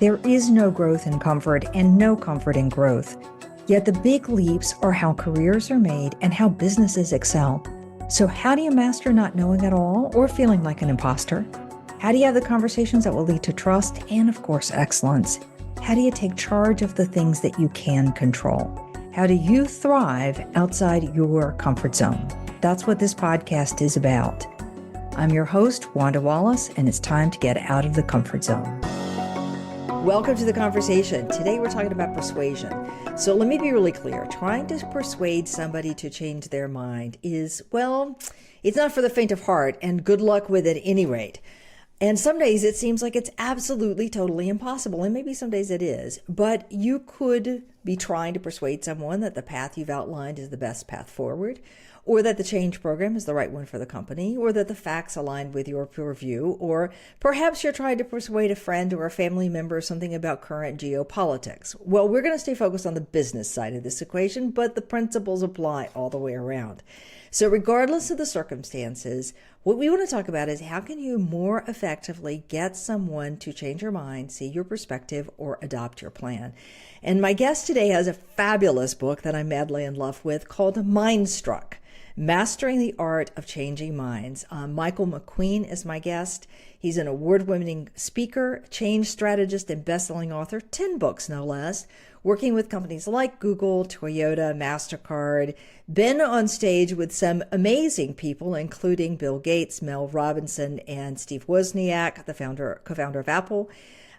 There is no growth in comfort and no comfort in growth. Yet the big leaps are how careers are made and how businesses excel. So how do you master not knowing at all or feeling like an imposter? How do you have the conversations that will lead to trust and, of course, excellence? How do you take charge of the things that you can control? How do you thrive outside your comfort zone? That's what this podcast is about. I'm your host, Wanda Wallace, and it's time to get out of the comfort zone. Welcome to the conversation. Today we're talking about persuasion. So let me be really clear. Trying to persuade somebody to change their mind is, well, it's not for the faint of heart, and good luck with it at any rate. And some days it seems like it's absolutely, totally impossible. And maybe some days it is. But you could be trying to persuade someone that the path you've outlined is the best path forward, or that the change program is the right one for the company, or that the facts align with your view, or perhaps you're trying to persuade a friend or a family member something about current geopolitics. Well, we're going to stay focused on the business side of this equation, but the principles apply all the way around. So regardless of the circumstances, what we want to talk about is how can you more effectively get someone to change your mind, see your perspective, or adopt your plan. And my guest today has a fabulous book that I'm madly in love with called Mind Struck: Mastering the Art of Changing Minds. Michael McQueen is my guest. He's an award-winning speaker, change strategist, and best-selling author, 10 books no less, working with companies like Google, Toyota, MasterCard, been on stage with some amazing people, including Bill Gates, Mel Robinson, and Steve Wozniak, the co-founder of Apple.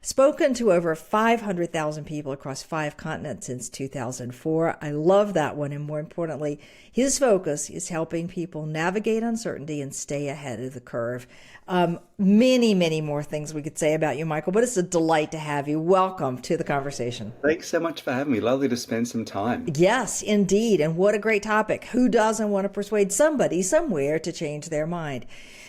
Spoken to over 500,000 people across 5 continents since 2004. I love that one. And more importantly, his focus is helping people navigate uncertainty and stay ahead of the curve. Many more things we could say about you, Michael, but it's a delight to have you. Welcome to the conversation. Thanks so much for having me. Lovely to spend some time. Yes, indeed. And what a great topic. Who doesn't want to persuade somebody somewhere to change their mind?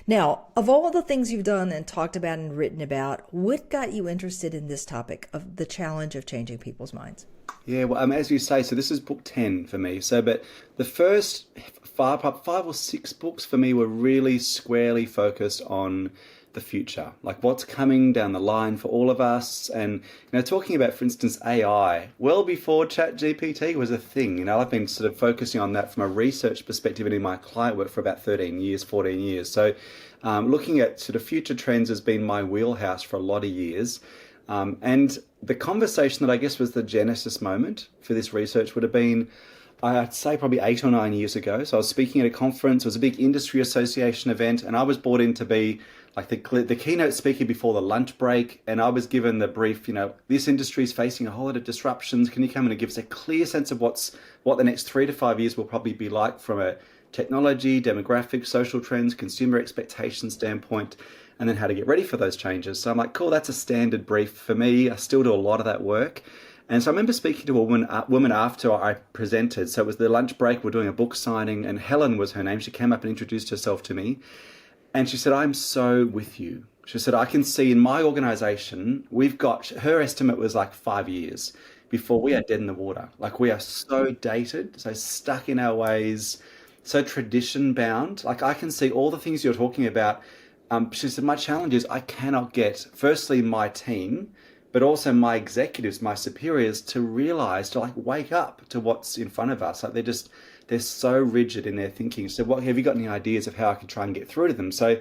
Now, of all the things you've done and talked about and written about, what got you interested in this topic of the challenge of changing people's minds? Yeah, well, as you say, so this is book 10 for me. But the first five or six books for me were really squarely focused on the future, like what's coming down the line for all of us. And, talking about, for instance, AI, well before ChatGPT was a thing. I've been sort of focusing on that from a research perspective and in my client work for about 13 years, 14 years. So looking at sort of future trends has been my wheelhouse for a lot of years. And the conversation that I guess was the genesis moment for this research would have been, I'd say probably 8 or 9 years ago. So I was speaking at a conference. It was a big industry association event, and I was brought in to be like the keynote speaker before the lunch break. And I was given the brief, this industry is facing a whole lot of disruptions. Can you come in and give us a clear sense of what the next 3 to 5 years will probably be like from a technology, demographic, social trends, consumer expectations standpoint, and then how to get ready for those changes. So I'm like, cool, that's a standard brief for me. I still do a lot of that work. And so I remember speaking to a woman after I presented. So it was the lunch break, we're doing a book signing, and Helen was her name. She came up and introduced herself to me. And she said, I'm so with you. She said, I can see in my organization, her estimate was like 5 years before we are dead in the water. Like we are so dated, so stuck in our ways, so tradition bound. Like I can see all the things you're talking about. She said, my challenge is I cannot get, firstly, my team, but also my executives, my superiors, to realize, to wake up to what's in front of us. Like they're so rigid in their thinking. So have you got any ideas of how I can try and get through to them? So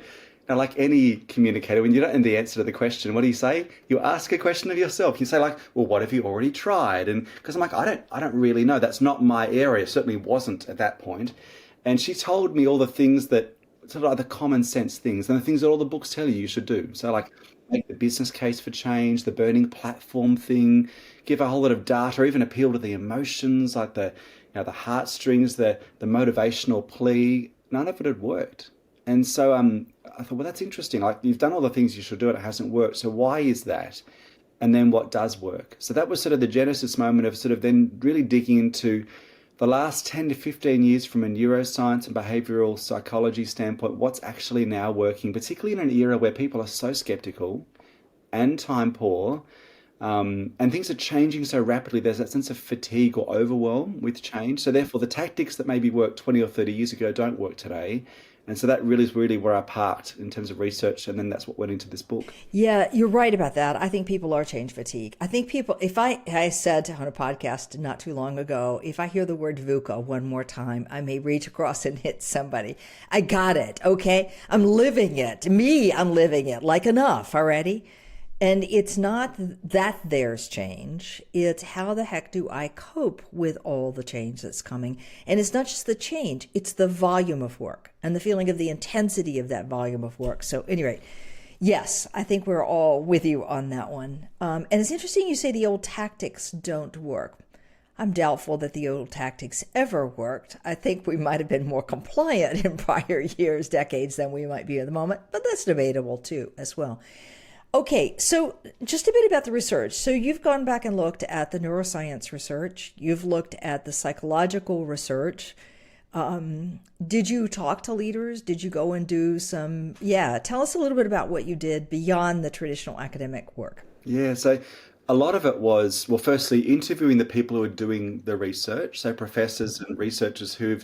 like any communicator, when you don't know the answer to the question, what do you say? You ask a question of yourself. You say well, what have you already tried? And because I'm like, I don't really know. That's not my area. It certainly wasn't at that point. And she told me all the things that sort of like the common sense things and the things that all the books tell you should do. So make the business case for change, the burning platform thing, give a whole lot of data, even appeal to the emotions, like the heartstrings, the motivational plea. None of it had worked. And so I thought, well, that's interesting. Like you've done all the things you should do and it hasn't worked. So why is that? And then what does work? So that was sort of the genesis moment of sort of then really digging into the last 10 to 15 years from a neuroscience and behavioral psychology standpoint, what's actually now working, particularly in an era where people are so skeptical and time poor, And things are changing so rapidly. There's that sense of fatigue or overwhelm with change. So therefore, the tactics that maybe worked 20 or 30 years ago don't work today. And so that really is really where I parked in terms of research. And then that's what went into this book. Yeah, you're right about that. I think people are change fatigue. I think people, if I said on a podcast not too long ago, if I hear the word VUCA one more time, I may reach across and hit somebody. I got it. Okay. I'm living it. I'm living it like enough already. And it's not that there's change. It's how the heck do I cope with all the change that's coming? And it's not just the change, it's the volume of work and the feeling of the intensity of that volume of work. So anyway, yes, I think we're all with you on that one. And it's interesting you say the old tactics don't work. I'm doubtful that the old tactics ever worked. I think we might have been more compliant in prior years, decades than we might be at the moment, but that's debatable too, as well. Okay, so just a bit about the research. So you've gone back and looked at the neuroscience research. You've looked at the psychological research. Did you talk to leaders? Did you go and do some? Yeah, tell us a little bit about what you did beyond the traditional academic work. Yeah, so a lot of it was, well, firstly, interviewing the people who are doing the research, so professors and researchers who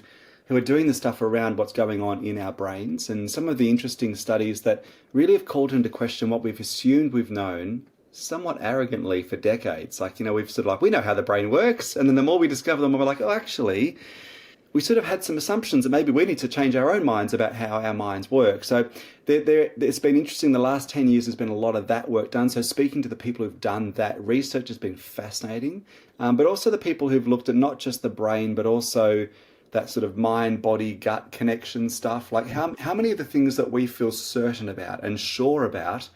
are doing the stuff around what's going on in our brains, and some of the interesting studies that really have called into question what we've assumed we've known somewhat arrogantly for decades. Like, we've sort of like, we know how the brain works. And then the more we discover them, we're like, oh, actually, we sort of had some assumptions that maybe we need to change our own minds about how our minds work. So it's been interesting. The last 10 years has been a lot of that work done. So speaking to the people who've done that research has been fascinating. But also the people who've looked at not just the brain, but also that sort of mind, body, gut connection stuff. Like how many of the things that we feel certain about and sure about,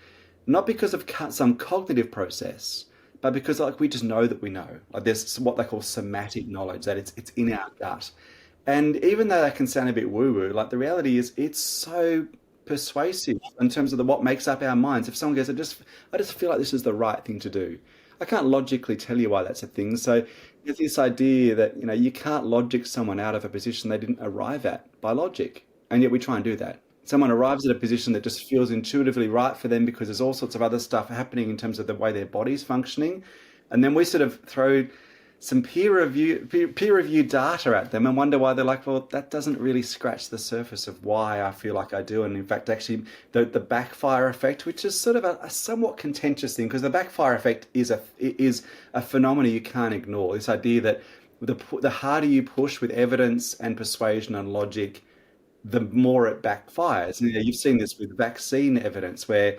not because of some cognitive process, but because like we just know that we know. Like there's what they call somatic knowledge, that it's in our gut. And even though that can sound a bit woo-woo, like the reality is it's so persuasive in terms of what makes up our minds. If someone goes, I just feel like this is the right thing to do. I can't logically tell you why that's a thing. So there's this idea that, you can't logic someone out of a position they didn't arrive at by logic. And yet we try and do that. Someone arrives at a position that just feels intuitively right for them because there's all sorts of other stuff happening in terms of the way their body's functioning. And then we sort of throw some peer review data at them and wonder why they're like, well, that doesn't really scratch the surface of why I feel like I do. And in fact, actually, the backfire effect, which is sort of a somewhat contentious thing, because the backfire effect is a phenomenon you can't ignore. This idea that the harder you push with evidence and persuasion and logic, the more it backfires. And you've seen this with vaccine evidence where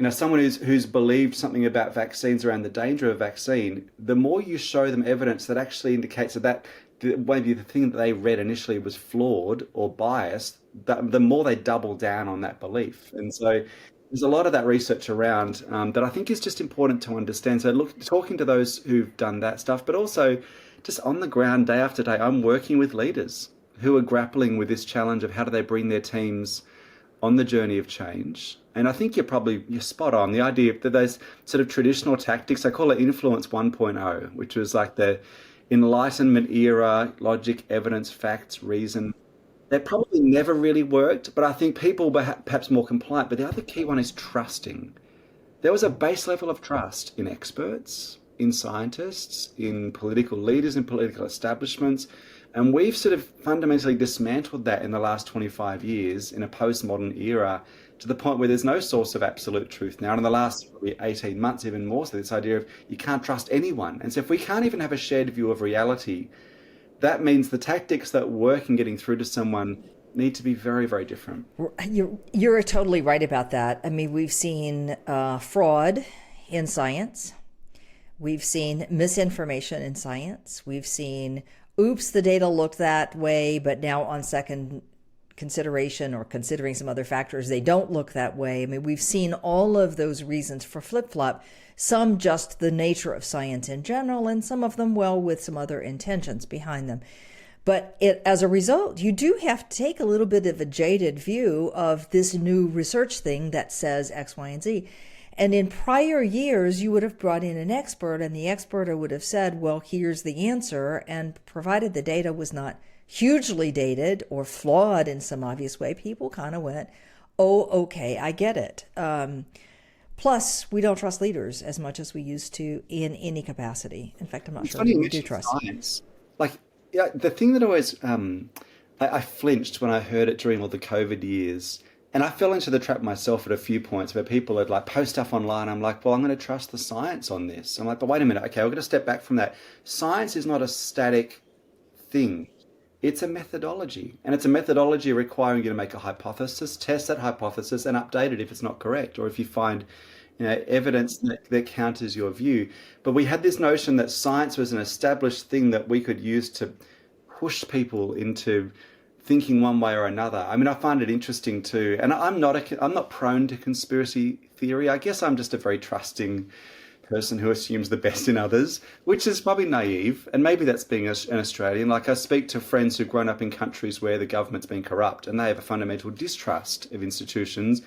someone who's believed something about vaccines around the danger of vaccine, the more you show them evidence that actually indicates that maybe the thing that they read initially was flawed or biased, the more they double down on that belief. And so there's a lot of that research around that I think is just important to understand. So talking to those who've done that stuff, but also just on the ground day after day, I'm working with leaders who are grappling with this challenge of how do they bring their teams on the journey of change. And I think you're spot on. The idea that those sort of traditional tactics, I call it influence 1.0, which was like the Enlightenment era, logic, evidence, facts, reason. They probably never really worked, but I think people were perhaps more compliant. But the other key one is trusting. There was a base level of trust in experts, in scientists, in political leaders, in political establishments. And we've sort of fundamentally dismantled that in the last 25 years in a postmodern era to the point where there's no source of absolute truth now. And in the last probably 18 months, even more so, this idea of you can't trust anyone. And so if we can't even have a shared view of reality, that means the tactics that work in getting through to someone need to be very, very different. You're totally right about that. I mean, we've seen fraud in science. We've seen misinformation in science. We've seen, oops, the data looked that way, but now on second consideration or considering some other factors, they don't look that way. I mean, we've seen all of those reasons for flip-flop, some just the nature of science in general, and some of them, well, with some other intentions behind them. But as a result, you do have to take a little bit of a jaded view of this new research thing that says X, Y, and Z. And in prior years, you would have brought in an expert, and the expert would have said, well, here's the answer. And provided the data was not hugely dated or flawed in some obvious way, people kind of went, oh, okay, I get it. Plus, we don't trust leaders as much as we used to in any capacity. In fact, I'm not It's sure funny who you we do mentioned trust. science. Like, yeah, the thing that always I flinched when I heard it during all the COVID years, and I fell into the trap myself at a few points where people would like post stuff online. I'm like, well, I'm going to trust the science on this. I'm like, but wait a minute, okay, we're going to step back from that. Science is not a static thing. It's a methodology, and it's a methodology requiring you to make a hypothesis, test that hypothesis, and update it if it's not correct, or if you find, evidence that counters your view. But we had this notion that science was an established thing that we could use to push people into thinking one way or another. I mean, I find it interesting too, and I'm not prone to conspiracy theory. I guess I'm just a very trusting person who assumes the best in others, which is probably naive. And maybe that's being an Australian. Like I speak to friends who've grown up in countries where the government's been corrupt and they have a fundamental distrust of institutions.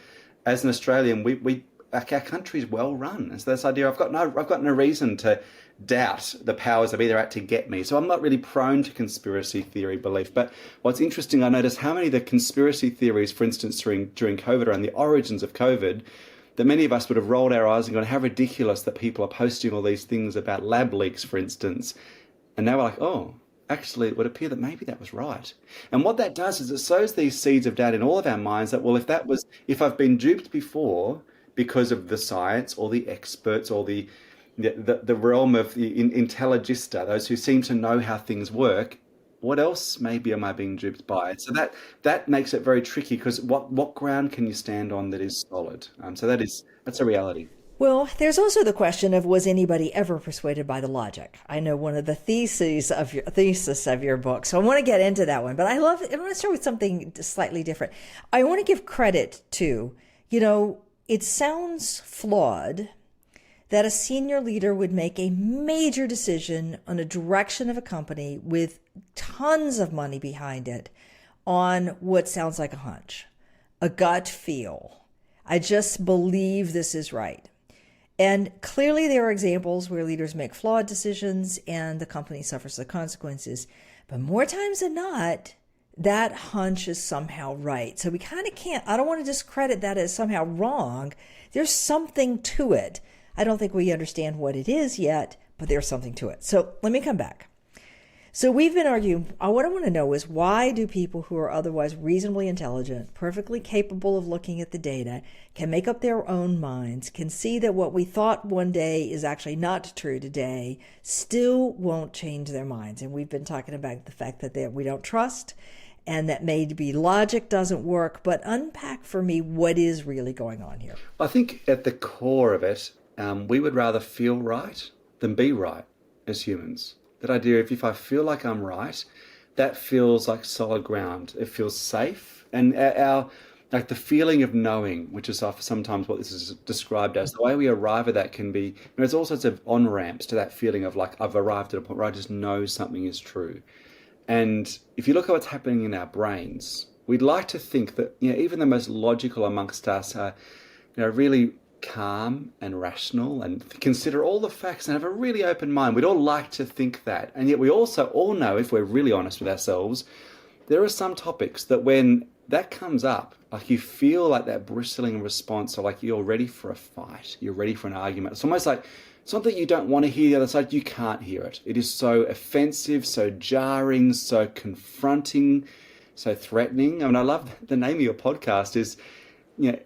As an Australian, we like our country's well run. And so this idea, I've got no reason to doubt the powers that be there out to get me. So I'm not really prone to conspiracy theory belief. But what's interesting, I noticed how many of the conspiracy theories, for instance, during COVID, around the origins of COVID, that many of us would have rolled our eyes and gone, how ridiculous that people are posting all these things about lab leaks, for instance. And now we're like, oh, actually, it would appear that maybe that was right. And what that does is it sows these seeds of doubt in all of our minds that, well, if I've been duped before because of the science or the experts or the realm of the intelligista, those who seem to know how things work, what else maybe am I being duped by? So that makes it very tricky because what ground can you stand on that is solid? So that's a reality. Well, there's also the question of, was anybody ever persuaded by the logic? I know one of the thesis of your book, so I want to get into that one. But I want to start with something slightly different. I want to give credit to, it sounds flawed that a senior leader would make a major decision on a direction of a company with tons of money behind it on what sounds like a hunch, a gut feel. I just believe this is right. And clearly there are examples where leaders make flawed decisions and the company suffers the consequences. But more times than not, that hunch is somehow right. So we kind of can't, I don't want to discredit that as somehow wrong. There's something to it. I don't think we understand what it is yet, but there's something to it. So let me come back. So we've been arguing, what I want to know is, why do people who are otherwise reasonably intelligent, perfectly capable of looking at the data, can make up their own minds, can see that what we thought one day is actually not true today, still won't change their minds? And we've been talking about the fact that we don't trust, and that maybe logic doesn't work, but unpack for me what is really going on here. I think at the core of it, we would rather feel right than be right as humans. That idea of, if I feel like I'm right, that feels like solid ground. It feels safe. And like the feeling of knowing, which is sometimes what this is described as, the way we arrive at that can be, there's all sorts of on-ramps to that feeling of like, I've arrived at a point where I just know something is true. And if you look at what's happening in our brains, we'd like to think that, even the most logical amongst us are, really calm and rational and consider all the facts and have a really open mind. We'd all like to think that. And yet we also all know, if we're really honest with ourselves, there are some topics that when that comes up, like you feel like that bristling response, or like you're ready for a fight, you're ready for an argument. It's almost like, it's not that you don't want to hear the other side, you can't hear it. It is so offensive, so jarring, so confronting, so threatening. I mean, I love the name of your podcast is,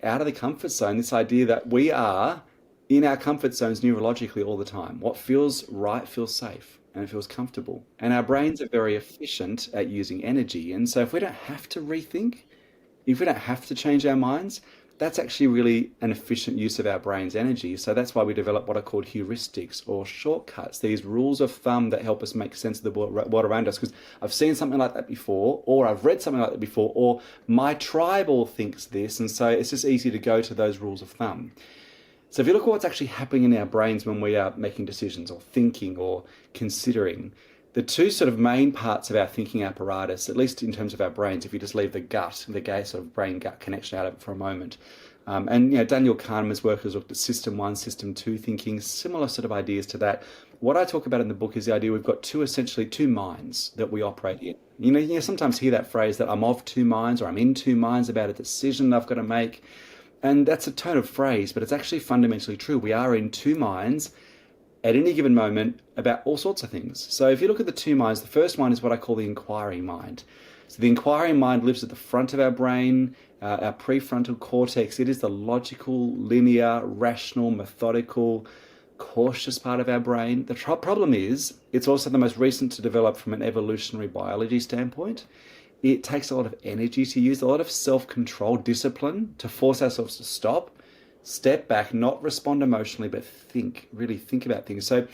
out of the comfort zone, this idea that we are in our comfort zones neurologically all the time. What feels right feels safe and it feels comfortable. And our brains are very efficient at using energy. And so if we don't have to rethink, if we don't have to change our minds, that's actually really an efficient use of our brain's energy. So that's why we develop what are called heuristics or shortcuts, these rules of thumb that help us make sense of the world around us. Because I've seen something like that before, or I've read something like that before, or my tribe all thinks this. And so it's just easy to go to those rules of thumb. So if you look at what's actually happening in our brains when we are making decisions or thinking or considering, the two sort of main parts of our thinking apparatus, at least in terms of our brains, if you just leave the gay sort of brain-gut connection out of it for a moment. Daniel Kahneman's work has looked at system 1, system 2 thinking, similar sort of ideas to that. What I talk about in the book is the idea we've got essentially two minds that we operate in. You sometimes hear that phrase that I'm of two minds, or I'm in two minds about a decision I've got to make. And that's a turn of phrase, but it's actually fundamentally true. We are in two minds at any given moment about all sorts of things. So if you look at the two minds, the first mind is what I call the inquiring mind. So the inquiring mind lives at the front of our brain, our prefrontal cortex. It is the logical, linear, rational, methodical, cautious part of our brain. The problem is it's also the most recent to develop from an evolutionary biology standpoint. It takes a lot of energy to use, a lot of self-control, discipline to force ourselves to stop, step back, not respond emotionally, but think, really think about things. So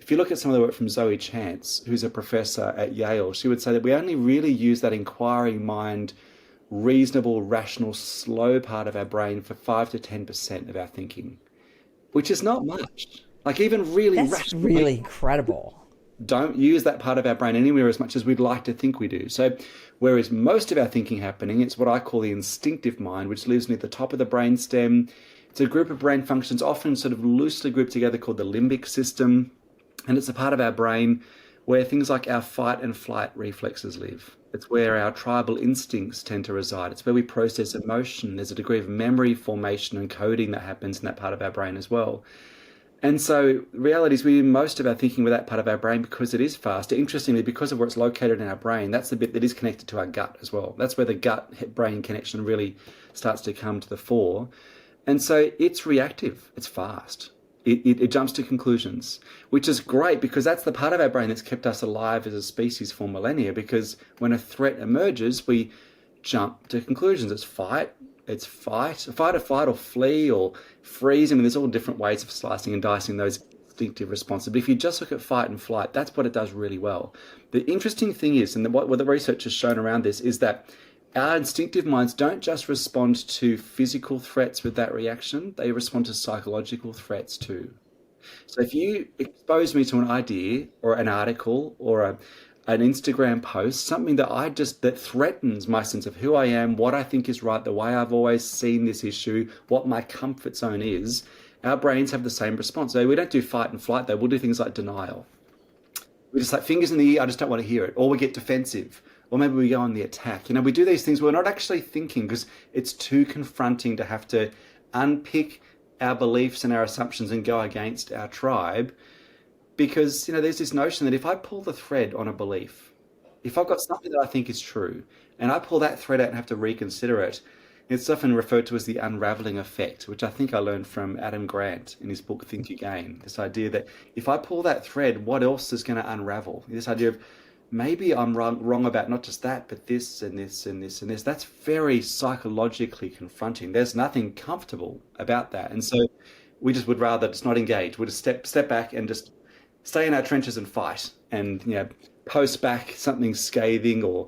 if you look at some of the work from Zoe Chance, who's a professor at Yale, she would say that we only really use that inquiring mind, reasonable, rational, slow part of our brain for 5 to 10% of our thinking, which is not much. Like even really That's rational really people incredible. don't use that part of our brain anywhere as much as we'd like to think we do. So whereas most of our thinking happening, it's what I call the instinctive mind, which lives near the top of the brainstem. It's a group of brain functions often sort of loosely grouped together called the limbic system. And it's a part of our brain where things like our fight and flight reflexes live. It's where our tribal instincts tend to reside. It's where we process emotion. There's a degree of memory formation and coding that happens in that part of our brain as well. And so the reality is we do most of our thinking with that part of our brain because it is faster. Interestingly, because of where it's located in our brain, that's the bit that is connected to our gut as well. That's where the gut-brain connection really starts to come to the fore. And so it's reactive. It's fast. It jumps to conclusions, which is great because that's the part of our brain that's kept us alive as a species for millennia, because when a threat emerges, we jump to conclusions. It's fight, or flight, or flee, or freeze. I mean, there's all different ways of slicing and dicing those instinctive responses. But if you just look at fight and flight, that's what it does really well. The interesting thing is, and what the research has shown around this, is that our instinctive minds don't just respond to physical threats with that reaction, they respond to psychological threats too. So if you expose me to an idea or an article or an Instagram post, something that threatens my sense of who I am, what I think is right, the way I've always seen this issue, what my comfort zone is, our brains have the same response. So we don't do fight and flight though, we'll do things like denial. We just like fingers in the ear, I just don't want to hear it. Or we get defensive. Or maybe we go on the attack. We do these things where we're not actually thinking because it's too confronting to have to unpick our beliefs and our assumptions and go against our tribe. Because, there's this notion that if I pull the thread on a belief, if I've got something that I think is true, and I pull that thread out and have to reconsider it, it's often referred to as the unraveling effect, which I think I learned from Adam Grant in his book, Think Again. This idea that if I pull that thread, what else is going to unravel? This idea of maybe I'm wrong about not just that, but this and this and this and this. That's very psychologically confronting. There's nothing comfortable about that. And so we just would rather just not engage. We'll just step back and just stay in our trenches and fight and, post back something scathing or,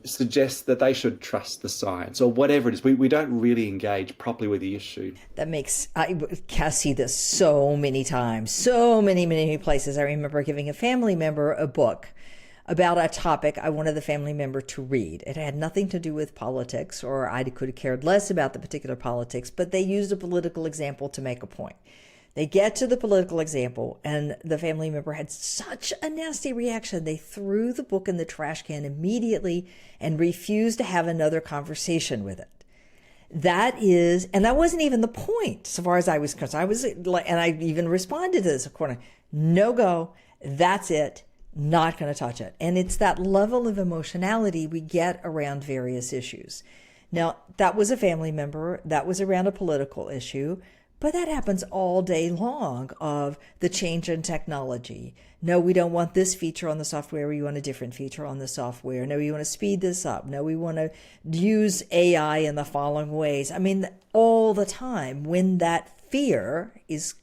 suggest that they should trust the science or whatever it is. We don't really engage properly with the issue. I see this so many times, so many places. I remember giving a family member a book about a topic I wanted the family member to read. It had nothing to do with politics, or I could have cared less about the particular politics, but they used a political example to make a point. They get to the political example, and the family member had such a nasty reaction. They threw the book in the trash can immediately and refused to have another conversation with it. And that wasn't even the point, so far as I was concerned. And I even responded to this according, no go, that's it, not going to touch it. And it's that level of emotionality we get around various issues. Now, that was a family member, that was around a political issue, but that happens all day long of the change in technology. No, we don't want this feature on the software. We want a different feature on the software. No, we want to speed this up. No, we want to use AI in the following ways. I mean, all the time. When that fear is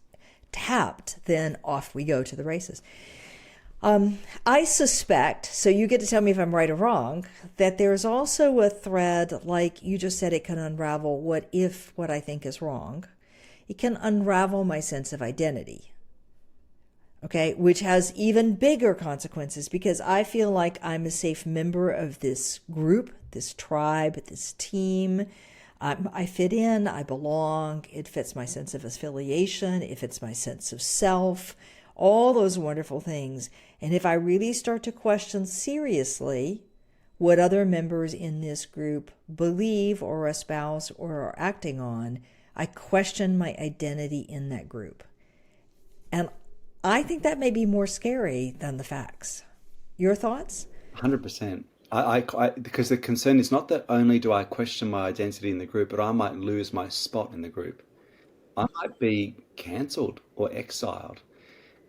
tapped, then off we go to the races. I suspect, so you get to tell me if I'm right or wrong, that there's also a thread, like you just said, it can unravel what I think is wrong. It can unravel my sense of identity, okay, which has even bigger consequences because I feel like I'm a safe member of this group, this tribe, this team. I fit in, I belong, it fits my sense of affiliation, it fits my sense of self, all those wonderful things. And if I really start to question seriously what other members in this group believe or espouse or are acting on, I question my identity in that group. And I think that may be more scary than the facts. Your thoughts? 100%. Because the concern is not that only do I question my identity in the group, but I might lose my spot in the group. I might be cancelled or exiled.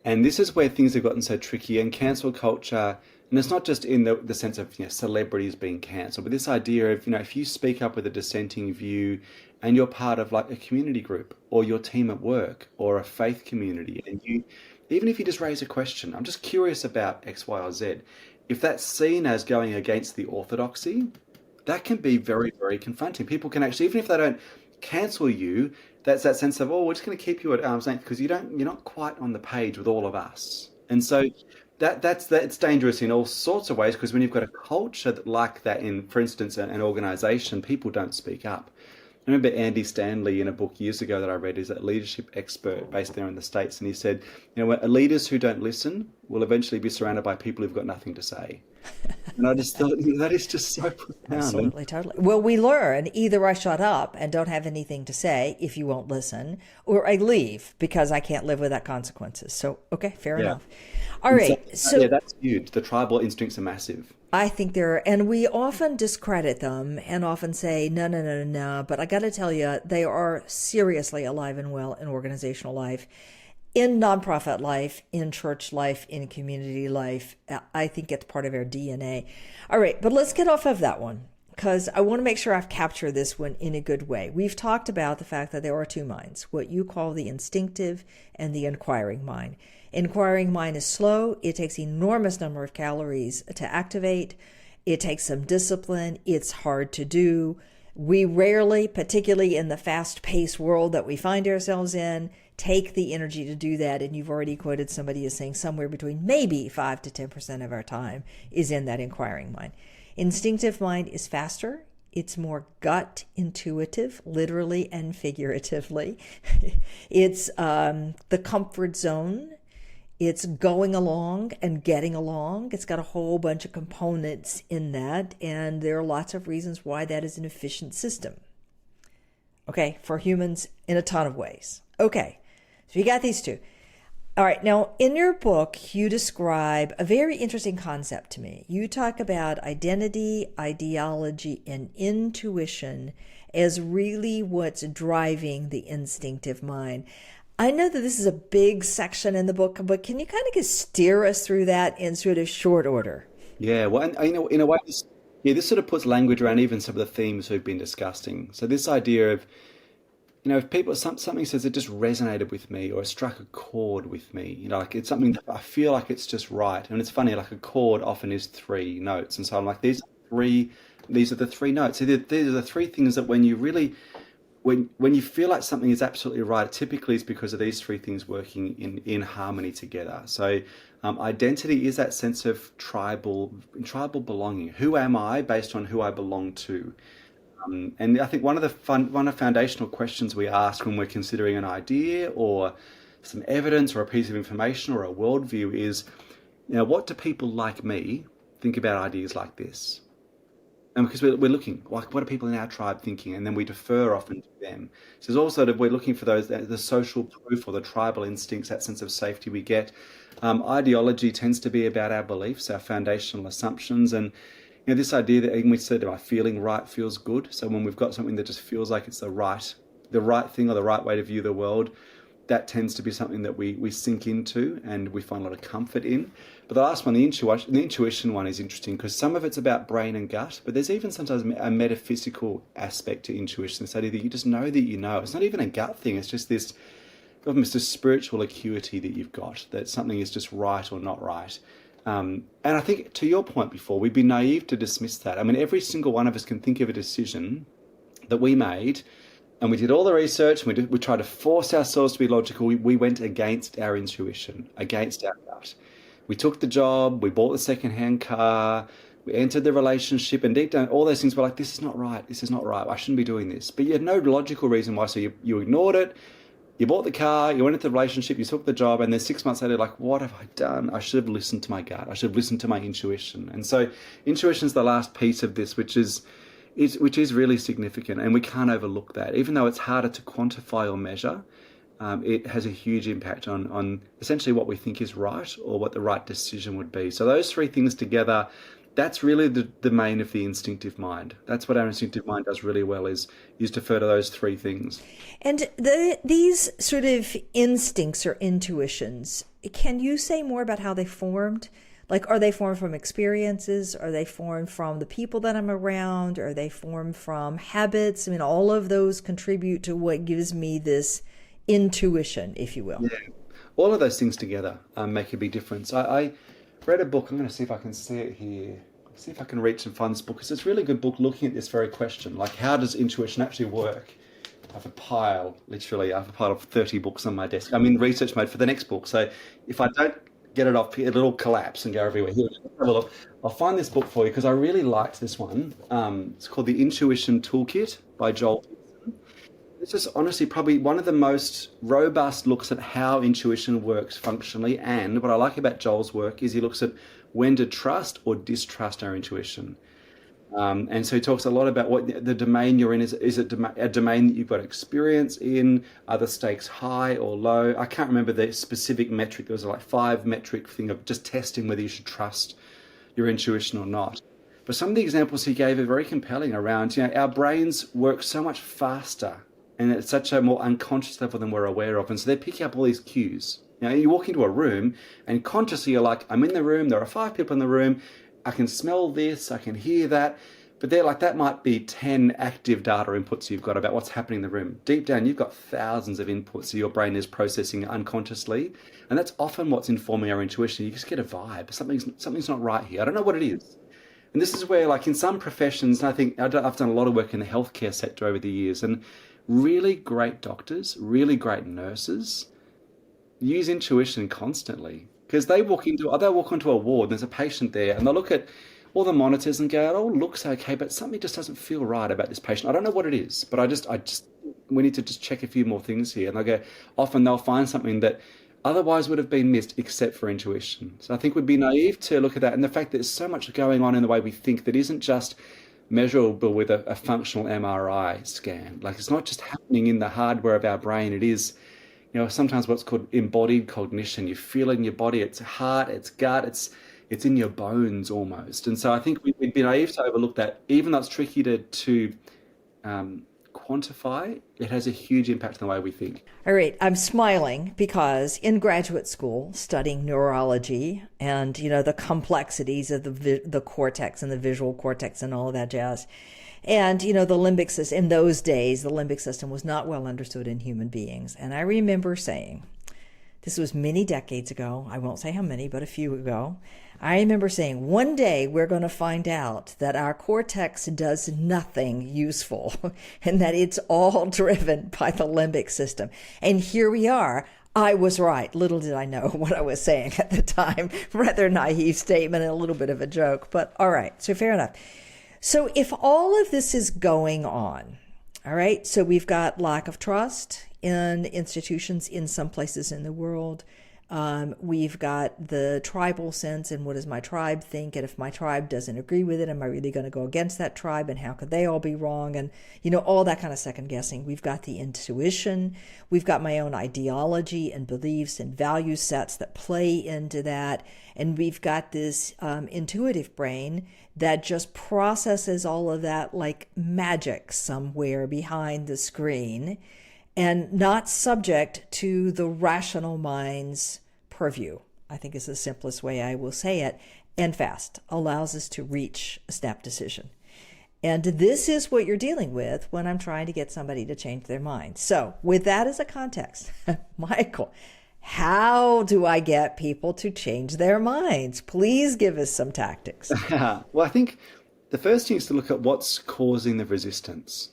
And this is where things have gotten so tricky. And cancel culture, and it's not just in the sense of celebrities being cancelled, but this idea of if you speak up with a dissenting view, and you're part of like a community group or your team at work or a faith community, and you even if you just raise a question, I'm just curious about X, Y, or Z. If that's seen as going against the orthodoxy, that can be very, very confronting. People can actually, even if they don't cancel you, that's that sense of, oh, we're just going to keep you at arm's length because you're not quite on the page with all of us. And so that's dangerous in all sorts of ways, because when you've got a culture like that in, for instance, an organization, people don't speak up. I remember Andy Stanley in a book years ago that I read, is a leadership expert based there in the States, and he said, leaders who don't listen will eventually be surrounded by people who've got nothing to say. And I just thought, that is just so profound. Absolutely, totally. Well, we learn either I shut up and don't have anything to say if you won't listen, or I leave because I can't live without consequences. So, okay, fair enough. All right. So that's huge. The tribal instincts are massive. I think and we often discredit them and often say, no. But I got to tell you, they are seriously alive and well in organizational life, in nonprofit life, in church life, in community life. I think it's part of our DNA. All right, but let's get off of that one, because I want to make sure I've captured this one in a good way. We've talked about the fact that there are two minds, what you call the instinctive and the inquiring mind. Inquiring mind is slow. It takes enormous number of calories to activate. It takes some discipline. It's hard to do. We rarely, particularly in the fast-paced world that we find ourselves in, take the energy to do that. And you've already quoted somebody as saying somewhere between maybe 5 to 10% of our time is in that inquiring mind. Instinctive mind is faster. It's more gut intuitive, literally and figuratively. It's the comfort zone. It's going along and getting along. It's got a whole bunch of components in that, and there are lots of reasons why that is an efficient system. Okay, for humans in a ton of ways. Okay, so you got these two. All right, now in your book, you describe a very interesting concept to me. You talk about identity, ideology, and intuition as really what's driving the instinctive mind. I know that this is a big section in the book, but can you kind of just steer us through that in sort of short order? Yeah, well, and, in a way, this sort of puts language around even some of the themes we've been discussing. So this idea of, if people, something says it just resonated with me or it struck a chord with me, like it's something that I feel like it's just right. And it's funny, like a chord often is 3 notes. And so I'm like, these are the 3 notes. So these are the 3 things that when you really... When you feel like something is absolutely right, typically it's because of these 3 things working in harmony together. So identity is that sense of tribal belonging. Who am I based on who I belong to? And I think one of the foundational questions we ask when we're considering an idea or some evidence or a piece of information or a worldview is, what do people like me think about ideas like this? And because we're looking, like, what are people in our tribe thinking? And then we defer often to them. So there's also that we're looking for the social proof or the tribal instincts, that sense of safety we get. Ideology tends to be about our beliefs, our foundational assumptions. And this idea that we said, am I feeling right feels good? So when we've got something that just feels like it's the right thing or the right way to view the world, that tends to be something that we sink into and we find a lot of comfort in. But the last one, the intuition one, is interesting because some of it's about brain and gut, but there's even sometimes a metaphysical aspect to intuition. This idea that you just know that you know. It's not even a gut thing. It's just this almost a spiritual acuity that you've got, that something is just right or not right. And I think to your point before, we'd be naive to dismiss that. I mean, every single one of us can think of a decision that we made, and we did all the research, and we tried to force ourselves to be logical. We went against our intuition, against our gut. We took the job, we bought the second-hand car, we entered the relationship, and deep down, all those things were like, this is not right, I shouldn't be doing this. But you had no logical reason why, so you ignored it. You bought the car, you went into the relationship, you took the job, and then 6 months later, like, what have I done? I should have listened to my gut. I should have listened to my intuition. And so intuition is the last piece of this, which is really significant, and we can't overlook that. Even though it's harder to quantify or measure, it has a huge impact on essentially what we think is right or what the right decision would be. So those three things together, that's really the main of the instinctive mind. That's what our instinctive mind does really well is defer to those three things. And these sort of instincts or intuitions, can you say more about how they formed? Like, are they formed from experiences? Are they formed from the people that I'm around? Are they formed from habits? I mean, all of those contribute to what gives me this intuition, if you will. Yeah. All of those things together make a big difference. I read a book. I'm going to see if I can see it here. See if I can reach and find this book, because it's a really good book looking at this very question. Like, how does intuition actually work? I have a pile of 30 books on my desk. I'm in research mode for the next book. So if I don't get it off, it'll collapse and go everywhere. Here, have a look. I'll find this book for you because I really liked this one. It's called The Intuition Toolkit by Joel. It's just honestly probably one of the most robust looks at how intuition works functionally. And what I like about Joel's work is he looks at when to trust or distrust our intuition. And so he talks a lot about what the domain you're in. Is it a domain that you've got experience in? Are the stakes high or low? I can't remember the specific metric. There was like 5 metric thing of just testing whether you should trust your intuition or not. But some of the examples he gave are very compelling around, our brains work so much faster and at such a more unconscious level than we're aware of. And so they're picking up all these cues. You walk into a room and consciously you're like, I'm in the room, there are 5 people in the room, I can smell this, I can hear that. But they're like, that might be 10 active data inputs you've got about what's happening in the room. Deep down, you've got thousands of inputs that your brain is processing unconsciously. And that's often what's informing our intuition. You just get a vibe. Something's not right here. I don't know what it is. And this is where, like in some professions, and I think I've done a lot of work in the healthcare sector over the years, and really great doctors, really great nurses use intuition constantly, because they'll walk onto a ward, and there's a patient there, and they'll look at all the monitors and go, it all looks okay, but something just doesn't feel right about this patient. I don't know what it is, but we need to just check a few more things here. And often they'll find something that otherwise would have been missed except for intuition. So I think we'd be naive to look at that. And the fact that there's so much going on in the way we think that isn't just measurable with a functional MRI scan. Like, it's not just happening in the hardware of our brain. It is, sometimes what's called embodied cognition. You feel it in your body, it's heart, it's gut, it's in your bones almost. And so I think we'd be naive to overlook that. Even though it's tricky to quantify, it has a huge impact on the way we think. All right, I'm smiling because in graduate school, studying neurology and, the complexities of the cortex and the visual cortex and all of that jazz. And, the limbic system, in those days, the limbic system was not well understood in human beings. And I remember saying, this was many decades ago, I won't say how many, but a few ago, I remember saying, one day we're going to find out that our cortex does nothing useful and that it's all driven by the limbic system. And here we are. I was right. Little did I know what I was saying at the time. Rather naive statement and a little bit of a joke, but all right. So fair enough. So if all of this is going on, all right, so we've got lack of trust in institutions in some places in the world. We've got the tribal sense, and what does my tribe think? And if my tribe doesn't agree with it, am I really going to go against that tribe? And how could they all be wrong? And, all that kind of second guessing. We've got the intuition. We've got my own ideology and beliefs and value sets that play into that. And we've got this intuitive brain that just processes all of that like magic somewhere behind the screen, and not subject to the rational mind's purview, I think is the simplest way I will say it, and fast, allows us to reach a snap decision. And this is what you're dealing with when I'm trying to get somebody to change their mind. So with that as a context, Michael, how do I get people to change their minds? Please give us some tactics. Well, I think the first thing is to look at what's causing the resistance.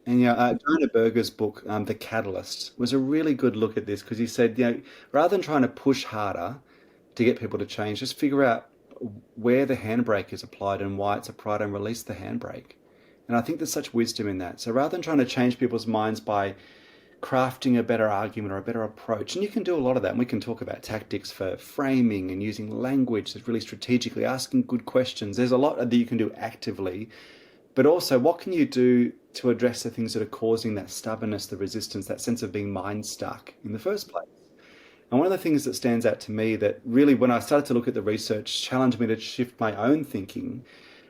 And Jonah Berger's book, The Catalyst, was a really good look at this, because he said, rather than trying to push harder to get people to change, just figure out where the handbrake is applied and why it's applied, and release the handbrake. And I think there's such wisdom in that. So rather than trying to change people's minds by crafting a better argument or a better approach. And you can do a lot of that. And we can talk about tactics for framing and using language that's really strategically, asking good questions. There's a lot that you can do actively, but also what can you do to address the things that are causing that stubbornness, the resistance, that sense of being mind stuck in the first place? And one of the things that stands out to me that really, when I started to look at the research, challenged me to shift my own thinking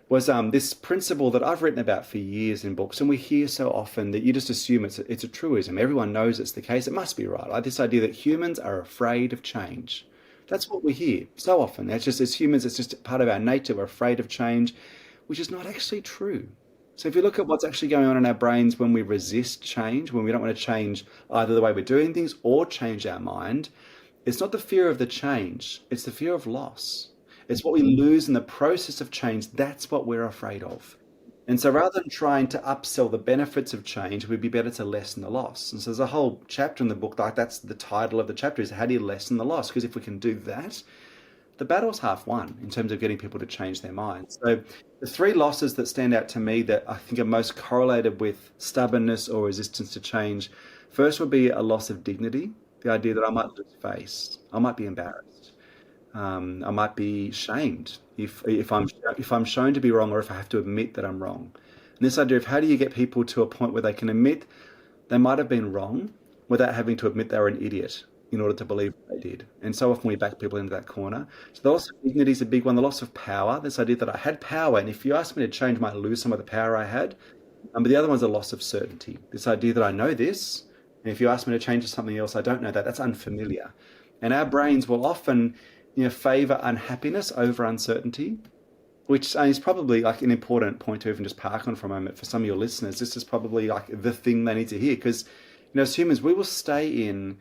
was this principle that I've written about for years in books, and we hear so often that you just assume it's a truism. Everyone knows it's the case. It must be right. Like this idea that humans are afraid of change. That's what we hear so often. It's just, as humans, it's just part of our nature. We're afraid of change, which is not actually true. So if you look at what's actually going on in our brains when we resist change, when we don't want to change either the way we're doing things or change our mind, it's not the fear of the change, it's the fear of loss. It's what we lose in the process of change. That's what we're afraid of. And so rather than trying to upsell the benefits of change, it would be better to lessen the loss. And so there's a whole chapter in the book, like that's the title of the chapter, is how do you lessen the loss? Because if we can do that, the battle's half won in terms of getting people to change their minds. So the three losses that stand out to me that I think are most correlated with stubbornness or resistance to change, first would be a loss of dignity, the idea that I might lose face, I might be embarrassed. I might be shamed if I'm shown to be wrong, or if I have to admit that I'm wrong. And this idea of how do you get people to a point where they can admit they might have been wrong without having to admit they were an idiot in order to believe what they did. And so often we back people into that corner. So the loss of dignity is a big one. The loss of power, this idea that I had power, and if you asked me to change, I might lose some of the power I had. But the other one's a loss of certainty. This idea that I know this, and if you ask me to change to something else, I don't know that. That's unfamiliar. And our brains will often favor unhappiness over uncertainty, which is probably like an important point to even just park on for a moment for some of your listeners. This is probably like the thing they need to hear, because as humans, we will stay in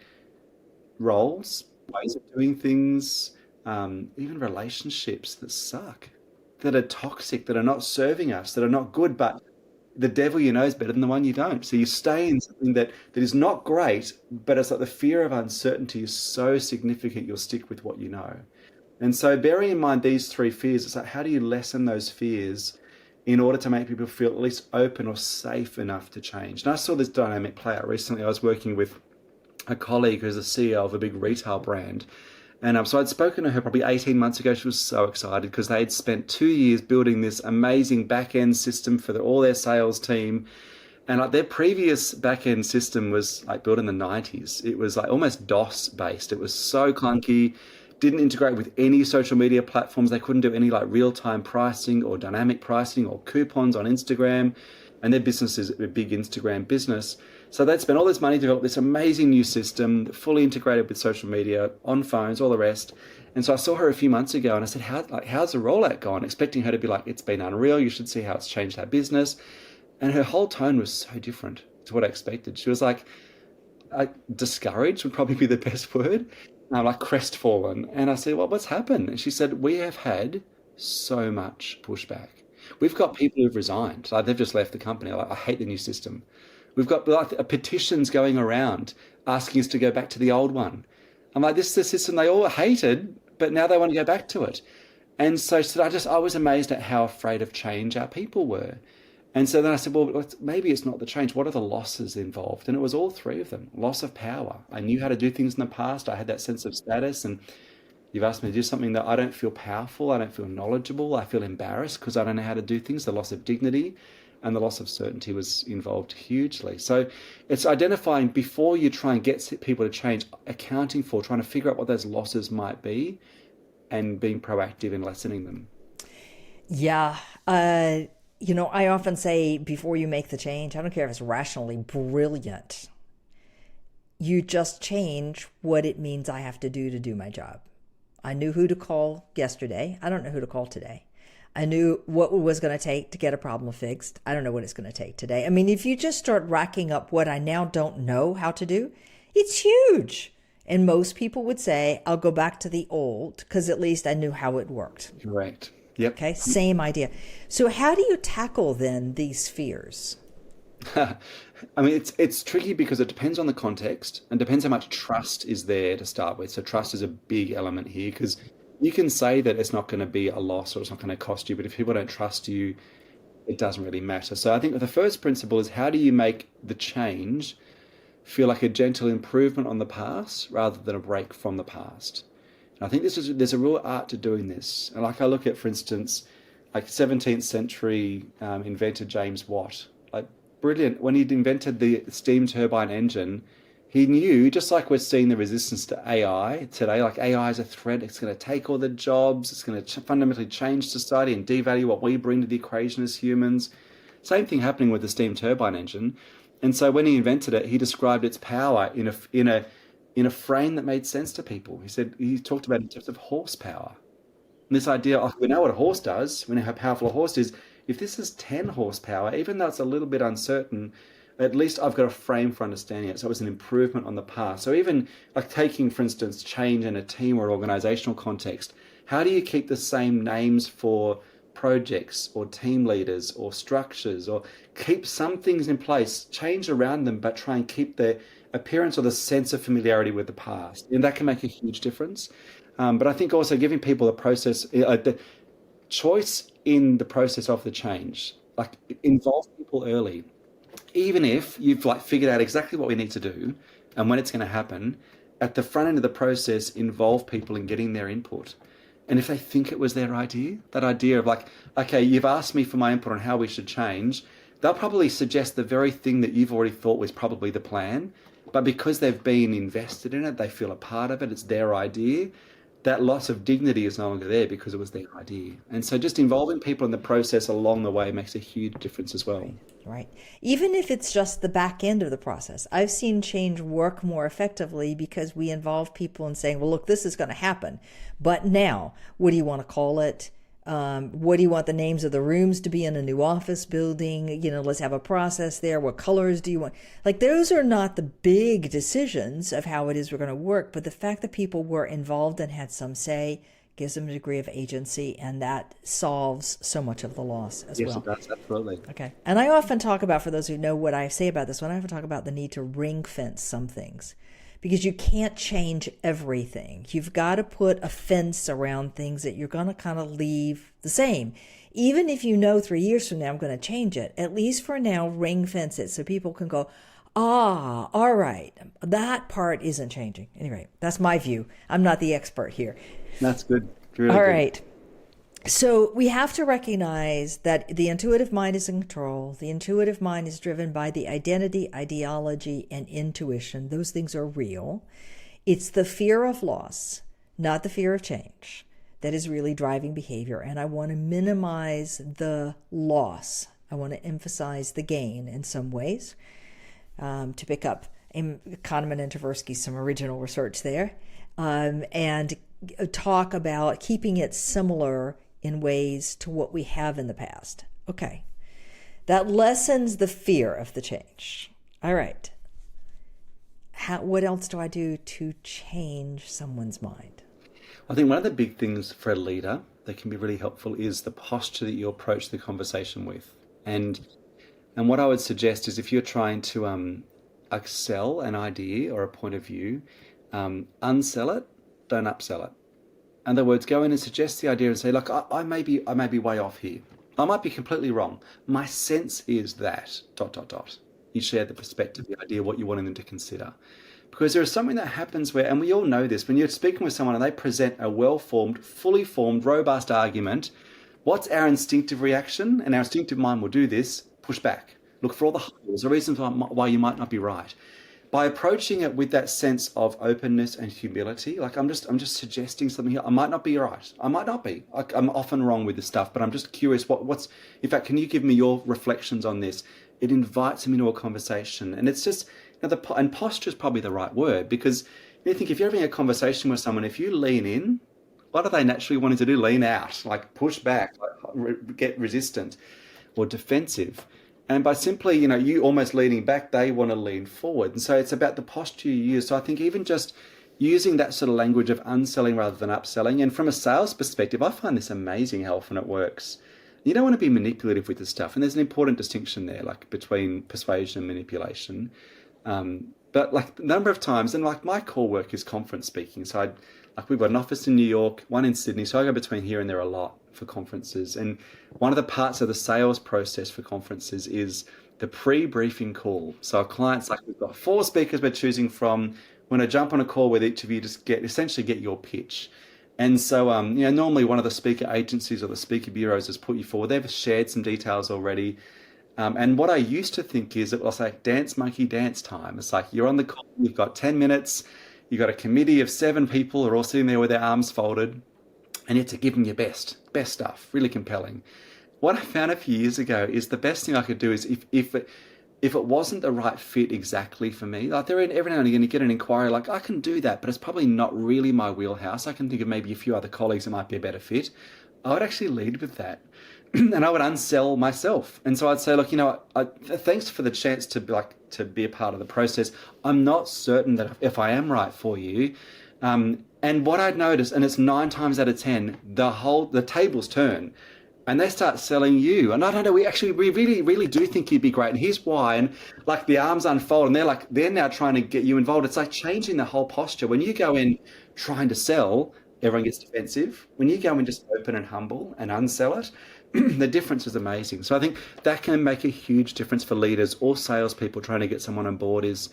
roles, ways of doing things, even relationships that suck, that are toxic, that are not serving us, that are not good, but the devil you know is better than the one you don't. So you stay in something that is not great, but it's like the fear of uncertainty is so significant, you'll stick with what you know. And so bearing in mind these three fears, it's like, how do you lessen those fears in order to make people feel at least open or safe enough to change? And I saw this dynamic play out recently. I was working with a colleague who's the CEO of a big retail brand. And so I'd spoken to her probably 18 months ago. She was so excited because they had spent 2 years building this amazing back-end system for all their sales team. And like their previous back-end system was like built in the 90s. It was like almost DOS based. It was so clunky, didn't integrate with any social media platforms. They couldn't do any like real-time pricing or dynamic pricing or coupons on Instagram. And their business is a big Instagram business. So they'd spent all this money to develop this amazing new system, fully integrated with social media, on phones, all the rest. And so I saw her a few months ago and I said, how's the rollout gone? Expecting her to be like, it's been unreal. You should see how it's changed our business. And her whole tone was so different to what I expected. She was like discouraged would probably be the best word, like crestfallen. And I said, well, what's happened? And she said, we have had so much pushback. We've got people who've resigned. Like they've just left the company. Like, I hate the new system. We've got like petitions going around asking us to go back to the old one. I'm like, this is the system they all hated, but now they want to go back to it. And so I was amazed at how afraid of change our people were. And so then I said, well, maybe it's not the change. What are the losses involved? And it was all three of them. Loss of power. I knew how to do things in the past. I had that sense of status. And you've asked me to do something that I don't feel powerful. I don't feel knowledgeable. I feel embarrassed because I don't know how to do things. The loss of dignity and the loss of certainty was involved hugely. So it's identifying before you try and get people to change, accounting for, trying to figure out what those losses might be and being proactive in lessening them. Yeah. I often say before you make the change, I don't care if it's rationally brilliant, you just change what it means I have to do my job. I knew who to call yesterday. I don't know who to call today. I knew what it was going to take to get a problem fixed. I don't know what it's going to take today. I mean, if you just start racking up what I now don't know how to do, it's huge. And most people would say, I'll go back to the old because at least I knew how it worked. Correct. Yep. Okay, same idea. So how do you tackle then these fears? I mean, it's tricky because it depends on the context and depends how much trust is there to start with. So trust is a big element here because you can say that it's not going to be a loss or it's not going to cost you, but if people don't trust you, it doesn't really matter. So I think the first principle is how do you make the change feel like a gentle improvement on the past rather than a break from the past. And I think there's a real art to doing this. And like I look at, for instance, like 17th century inventor James Watt, like brilliant. When he'd invented the steam turbine engine, he knew, just like we're seeing the resistance to AI today, like AI is a threat, it's going to take all the jobs, it's going to fundamentally change society and devalue what we bring to the equation as humans. Same thing happening with the steam turbine engine. And so when he invented it, he described its power in a frame that made sense to people. He talked about it in terms of horsepower. And this idea, oh, we know what a horse does, we know how powerful a horse is. If this is 10 horsepower, even though it's a little bit uncertain, at least I've got a frame for understanding it. So it was an improvement on the past. So even like taking, for instance, change in a team or organizational context, how do you keep the same names for projects or team leaders or structures, or keep some things in place, change around them, but try and keep the appearance or the sense of familiarity with the past? And that can make a huge difference. But I think also giving people a process, the choice in the process of the change, like involve people early. Even if you've like figured out exactly what we need to do and when it's going to happen, at the front end of the process, involve people in getting their input. And if they think it was their idea, that idea of like, okay, you've asked me for my input on how we should change, they'll probably suggest the very thing that you've already thought was probably the plan. But because they've been invested in it, they feel a part of it, it's their idea, that loss of dignity is no longer there because it was their idea. And so just involving people in the process along the way makes a huge difference as well. Right. Even if it's just the back end of the process, I've seen change work more effectively because we involve people in saying, well, look, this is going to happen. But now, what do you want to call it? What do you want the names of the rooms to be in a new office building? Let's have a process there. What colors do you want? Like, those are not the big decisions of how it is we're going to work. But the fact that people were involved and had some say gives them a degree of agency, and that solves so much of the loss as well. Yes, it does, absolutely. Okay. And I often talk about, for those who know what I say about this one, I often talk about the need to ring fence some things, because you can't change everything. You've got to put a fence around things that you're going to kind of leave the same. Even if 3 years from now I'm going to change it, at least for now, ring fence it so people can go, all right, that part isn't changing. Anyway, that's my view. I'm not the expert here. That's good. Really All good. right. So we have to recognize that the intuitive mind is in control. The intuitive mind is driven by the identity, ideology, and intuition. Those things are real. It's the fear of loss, not the fear of change, that is really driving behavior. And I want to minimize the loss. I want to emphasize the gain in some ways. To pick up Kahneman and Tversky, some original research there, and talk about keeping it similar in ways to what we have in the past. Okay, that lessens the fear of the change. All right. What else do I do to change someone's mind? I think one of the big things for a leader that can be really helpful is the posture that you approach the conversation with. And what I would suggest is, if you're trying to excel an idea or a point of view, unsell it, don't upsell it. In other words, go in and suggest the idea and say, look, I may be way off here. I might be completely wrong. My sense is that, ... You share the perspective, the idea, what you want them to consider. Because there is something that happens where, and we all know this, when you're speaking with someone and they present a well-formed, fully formed, robust argument, what's our instinctive reaction? And our instinctive mind will do this: push back, look for all the holes, the reasons why you might not be right. By approaching it with that sense of openness and humility, like I'm just suggesting something here. I might not be right. I might not be. I'm often wrong with this stuff, but I'm just curious. What's in fact? Can you give me your reflections on this? It invites them into a conversation, and it's just, and posture is probably the right word, because you think if you're having a conversation with someone, if you lean in, what are they naturally wanting to do? Lean out, like push back, like get resistant or defensive. And by simply, you almost leaning back, they want to lean forward. And so it's about the posture you use. So I think even just using that sort of language of unselling rather than upselling. And from a sales perspective, I find this amazing how often it works. You don't want to be manipulative with this stuff. And there's an important distinction there, like between persuasion and manipulation. But like a number of times, and like my core work is conference speaking. So we've got an office in New York, one in Sydney. So I go between here and there a lot for conferences. And one of the parts of the sales process for conferences is the pre-briefing call. So our clients, like we've got four speakers we're choosing from. When I jump on a call with each of you, just essentially get your pitch. And so, normally one of the speaker agencies or the speaker bureaus has put you forward. They've shared some details already. And what I used to think is it was like dance monkey dance time. It's like you're on the call, you've got 10 minutes, you've got a committee of 7 people who are all sitting there with their arms folded, and you have to give them your best stuff, really compelling. What I found a few years ago is the best thing I could do is if it wasn't the right fit exactly for me, like every now and again you get an inquiry like, I can do that, but it's probably not really my wheelhouse. I can think of maybe a few other colleagues that might be a better fit. I would actually lead with that. And I would unsell myself. And so I'd say, look, thanks for the chance to be a part of the process. I'm not certain that if I am right for you. And what I'd noticed, and it's 9 times out of 10, the tables turn. And they start selling you. And no, we really, really do think you'd be great. And here's why. And like the arms unfold and they're now trying to get you involved. It's like changing the whole posture. When you go in trying to sell, everyone gets defensive. When you go in just open and humble and unsell it, the difference is amazing. So I think that can make a huge difference for leaders or salespeople trying to get someone on board is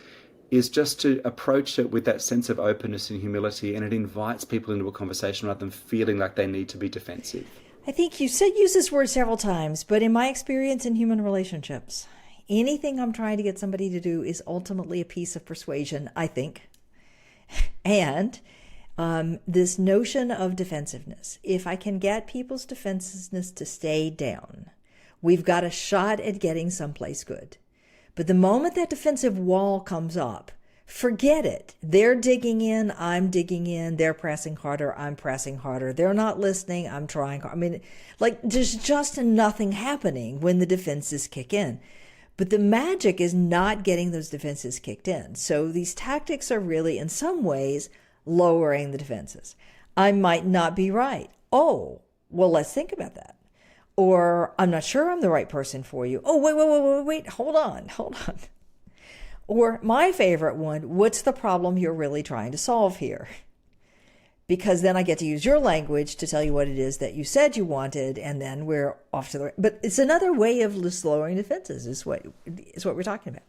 just to approach it with that sense of openness and humility. And it invites people into a conversation rather than feeling like they need to be defensive. I think you said use this word several times, but in my experience in human relationships, anything I'm trying to get somebody to do is ultimately a piece of persuasion, I think. And this notion of defensiveness, if I can get people's defensiveness to stay down, we've got a shot at getting someplace good. But the moment that defensive wall comes up, forget it. They're digging in, I'm digging in, they're pressing harder, I'm pressing harder. They're not listening, I'm trying hard. I mean, like there's just nothing happening when the defenses kick in. But the magic is not getting those defenses kicked in. So these tactics are really, in some ways, lowering the defenses. I might not be right. Oh, well, let's think about that. Or I'm not sure I'm the right person for you. Oh, wait, hold on. Or my favorite one, what's the problem you're really trying to solve here? Because then I get to use your language to tell you what it is that you said you wanted, and then we're off to the right. But it's another way of just lowering defenses is what we're talking about.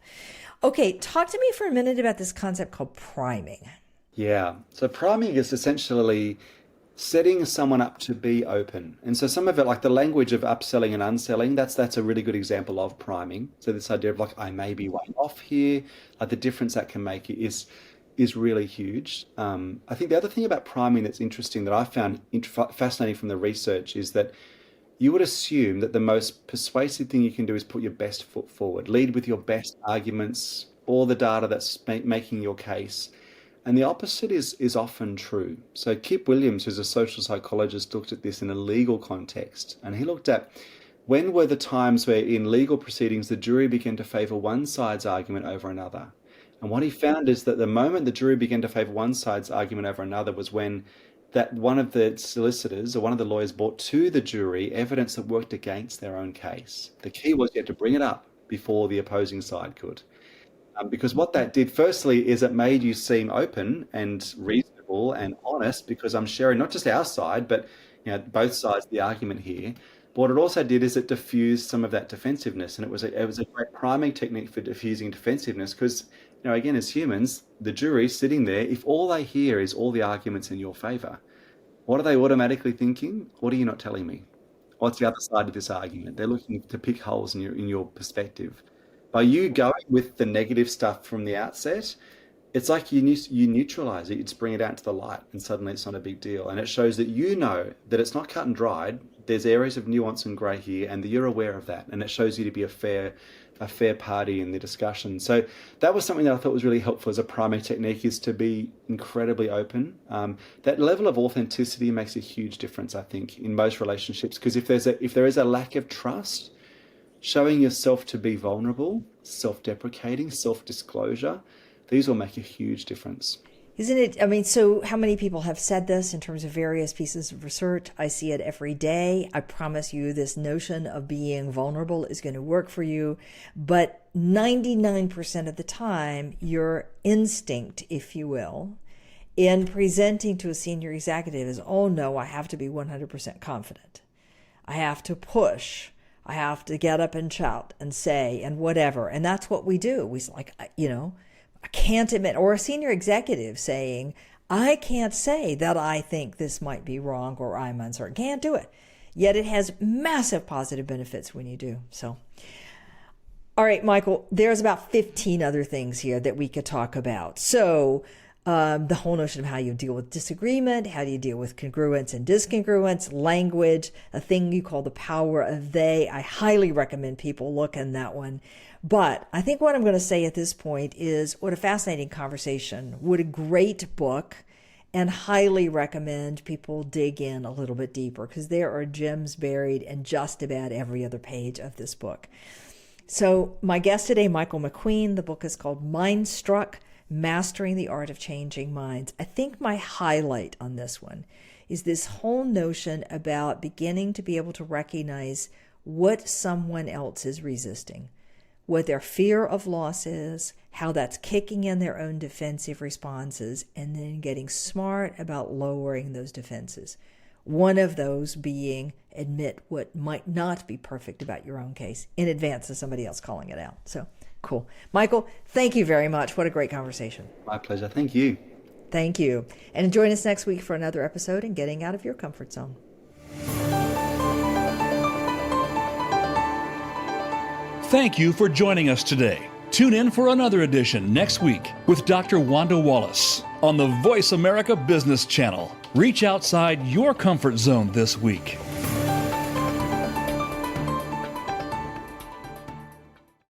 Okay, talk to me for a minute about this concept called priming. Yeah. So priming is essentially setting someone up to be open. And so some of it, like the language of upselling and unselling, that's a really good example of priming. So this idea of like, I may be way off here, like the difference that can make is really huge. I think the other thing about priming that's interesting that I found fascinating from the research is that you would assume that the most persuasive thing you can do is put your best foot forward, lead with your best arguments, all the data that's making your case. And the opposite is often true. So Kip Williams, who's a social psychologist, looked at this in a legal context. And he looked at when were the times where in legal proceedings the jury began to favour one side's argument over another. And what he found is that the moment the jury began to favour one side's argument over another was when that one of the solicitors or one of the lawyers brought to the jury evidence that worked against their own case. The key was you had to bring it up before the opposing side could. Because what that did, firstly, is it made you seem open and reasonable and honest because I'm sharing not just our side, but both sides of the argument here. But what it also did is it diffused some of that defensiveness, and it was a great priming technique for diffusing defensiveness because, again, as humans, the jury sitting there, if all they hear is all the arguments in your favour, what are they automatically thinking? What are you not telling me? What's the other side of this argument? They're looking to pick holes in your perspective. By you going with the negative stuff from the outset, it's like you neutralize it, you just bring it out into the light and suddenly it's not a big deal. And it shows that that it's not cut and dried. There's areas of nuance and grey here and that you're aware of that. And it shows you to be a fair party in the discussion. So that was something that I thought was really helpful as a primary technique is to be incredibly open. That level of authenticity makes a huge difference, I think, in most relationships. Because if there is a lack of trust, showing yourself to be vulnerable, self-deprecating, self-disclosure, these will make a huge difference. Isn't it? I mean, so how many people have said this in terms of various pieces of research? I see it every day. I promise you this notion of being vulnerable is going to work for you. But 99% of the time, your instinct, if you will, in presenting to a senior executive is, oh no, I have to be 100% confident. I have to push. I have to get up and shout and say and whatever. And that's what we do. We like, I can't admit, or a senior executive saying, I can't say that I think this might be wrong or I'm uncertain. Can't do it. Yet it has massive positive benefits when you do. So, all right, Michael, there's about 15 other things here that we could talk about. So the whole notion of how you deal with disagreement, how do you deal with congruence and discongruence, language, a thing you call the power of they. I highly recommend people look in that one. But I think what I'm going to say at this point is what a fascinating conversation, what a great book, and highly recommend people dig in a little bit deeper because there are gems buried in just about every other page of this book. So my guest today, Michael McQueen, the book is called Mind Struck, Mastering the Art of Changing Minds. I think my highlight on this one is this whole notion about beginning to be able to recognize what someone else is resisting, what their fear of loss is, how that's kicking in their own defensive responses, and then getting smart about lowering those defenses. One of those being admit what might not be perfect about your own case in advance of somebody else calling it out. So cool. Michael, thank you very much. What a great conversation. My pleasure. Thank you. Thank you. And join us next week for another episode in Getting Out of Your Comfort Zone. Thank you for joining us today. Tune in for another edition next week with Dr. Wanda Wallace on the Voice America Business Channel. Reach outside your comfort zone this week.